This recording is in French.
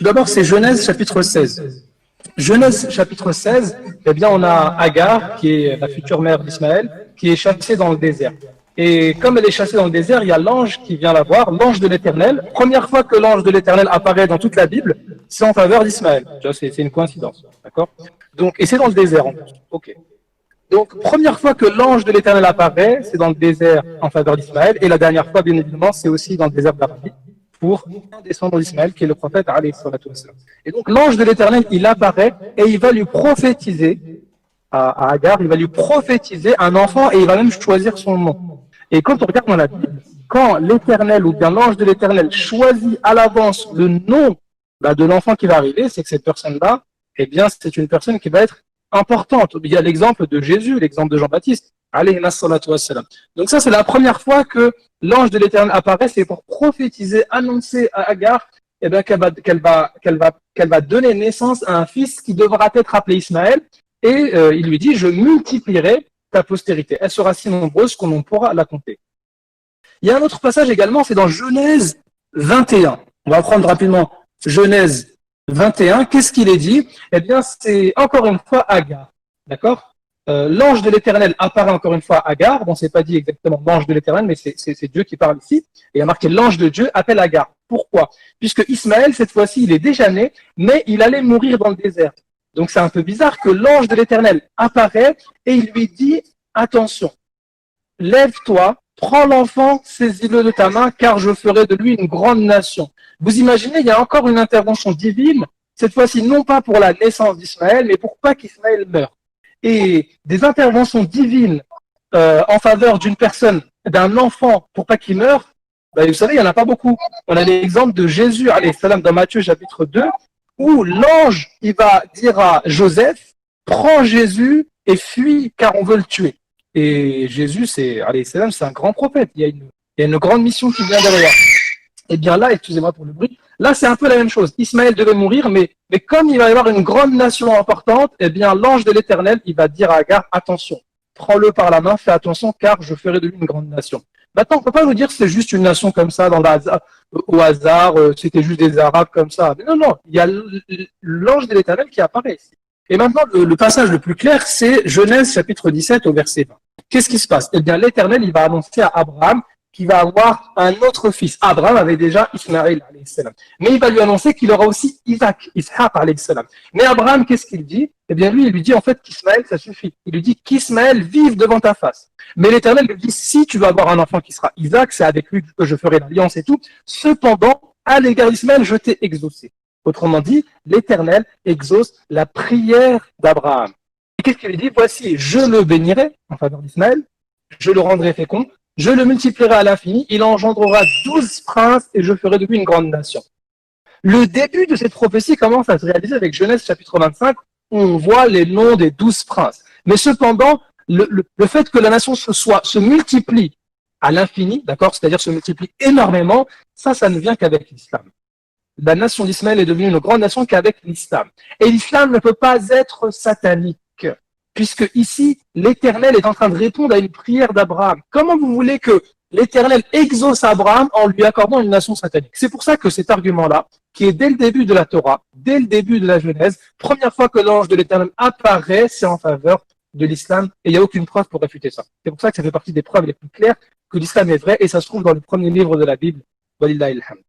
Tout d'abord, c'est Genèse chapitre 16. Genèse chapitre 16, eh bien, on a Agar, qui est la future mère d'Ismaël, qui est chassée dans le désert. Et comme elle est chassée dans le désert, il y a l'ange qui vient la voir, l'ange de l'Éternel. Première fois que l'ange de l'Éternel apparaît dans toute la Bible, c'est en faveur d'Ismaël. C'est une coïncidence, d'accord? Donc, et c'est dans le désert en plus. Ok. Donc, première fois que l'ange de l'Éternel apparaît, c'est dans le désert en faveur d'Ismaël. Et la dernière fois, bien évidemment, c'est aussi dans le désert d'Arabie pour un descendant d'Ismaël qui est le prophète alayhi salatu wassalam. Et donc l'ange de l'Éternel, il apparaît et il va lui prophétiser à Agar, il va lui prophétiser un enfant et il va même choisir son nom. Et quand on regarde dans la Bible, quand l'Éternel ou bien l'ange de l'Éternel choisit à l'avance le nom de l'enfant qui va arriver, c'est que cette personne-là, eh bien, c'est une personne qui va être importante. Il y a l'exemple de Jésus, l'exemple de Jean-Baptiste, alayhi salatu wassalam. Donc ça, c'est la première fois que l'ange de l'Éternel apparaît, c'est pour prophétiser, annoncer à Agar eh bien, qu'elle va donner naissance à un fils qui devra être appelé Ismaël. Et il lui dit, je multiplierai ta postérité. Elle sera si nombreuse qu'on ne pourra la compter. Il y a un autre passage également, c'est dans Genèse 21. On va prendre rapidement Genèse 21. Qu'est-ce qu'il est dit? Eh bien, c'est encore une fois Agar. D'accord? L'ange de l'Éternel apparaît encore une fois à Agar. Bon, c'est pas dit exactement l'ange de l'Éternel, mais c'est Dieu qui parle ici. Et il y a marqué l'ange de Dieu appelle Agar. Pourquoi? Puisque Ismaël, cette fois-ci, il est déjà né, mais il allait mourir dans le désert. Donc c'est un peu bizarre que l'ange de l'Éternel apparaît et il lui dit, attention, lève-toi, prends l'enfant, saisis-le de ta main, car je ferai de lui une grande nation. Vous imaginez, il y a encore une intervention divine, cette fois-ci non pas pour la naissance d'Ismaël, mais pour pas qu'Ismaël meure. Et des interventions divines en faveur d'une personne, d'un enfant, pour pas qu'il meure, vous savez, il n'y en a pas beaucoup. On a l'exemple de Jésus, alayhi salam, dans Matthieu chapitre 2, où l'ange, il va dire à Joseph, prends Jésus et fuis car on veut le tuer. Et Jésus, alayhi salam, c'est un grand prophète. Il y a une grande mission qui vient derrière. Et bien là, excusez-moi pour le bruit, là c'est un peu la même chose. Ismaël devait mourir, mais comme il va y avoir une grande nation importante, eh bien l'ange de l'Éternel, il va dire à Agar, attention, prends-le par la main, fais attention, car je ferai de lui une grande nation. Maintenant, on ne peut pas nous dire que c'est juste une nation comme ça, au hasard, c'était juste des Arabes comme ça. Mais non, il y a l'ange de l'Éternel qui apparaît ici. Et maintenant, le passage le plus clair, c'est Genèse chapitre 17 au verset 20. Qu'est-ce qui se passe? Eh bien, l'Éternel, il va annoncer à Abraham qu'il va avoir un autre fils. Abraham avait déjà Ismaël, alayhi salam. Mais il va lui annoncer qu'il aura aussi Isaac, Ishaq, alayhi salam. Mais Abraham, qu'est-ce qu'il dit? Eh bien, lui, il lui dit en fait qu'Ismaël, ça suffit. Il lui dit qu'Ismaël vive devant ta face. Mais l'Éternel lui dit, si tu vas avoir un enfant qui sera Isaac, c'est avec lui que je ferai l'alliance et tout. Cependant, à l'égard d'Ismaël, je t'ai exaucé. Autrement dit, l'Éternel exauce la prière d'Abraham. Et qu'est-ce qu'il lui dit? Voici, je le bénirai en faveur d'Ismaël, je le rendrai fécond, je le multiplierai à l'infini, il engendrera 12 princes et je ferai de lui une grande nation. Le début de cette prophétie commence à se réaliser avec Genèse chapitre 25, où on voit les noms des 12 princes. Mais cependant, le fait que la nation se multiplie à l'infini, d'accord, c'est-à-dire se multiplie énormément, ça ne vient qu'avec l'islam. La nation d'Ismaël est devenue une grande nation qu'avec l'islam. Et l'islam ne peut pas être satanique, puisque ici, l'Éternel est en train de répondre à une prière d'Abraham. Comment vous voulez que l'Éternel exauce Abraham en lui accordant une nation satanique? C'est pour ça que cet argument-là, qui est dès le début de la Torah, dès le début de la Genèse, première fois que l'ange de l'Éternel apparaît, c'est en faveur de l'islam, et il n'y a aucune preuve pour réfuter ça. C'est pour ça que ça fait partie des preuves les plus claires que l'islam est vrai, et ça se trouve dans le premier livre de la Bible. Walillahi alhamd.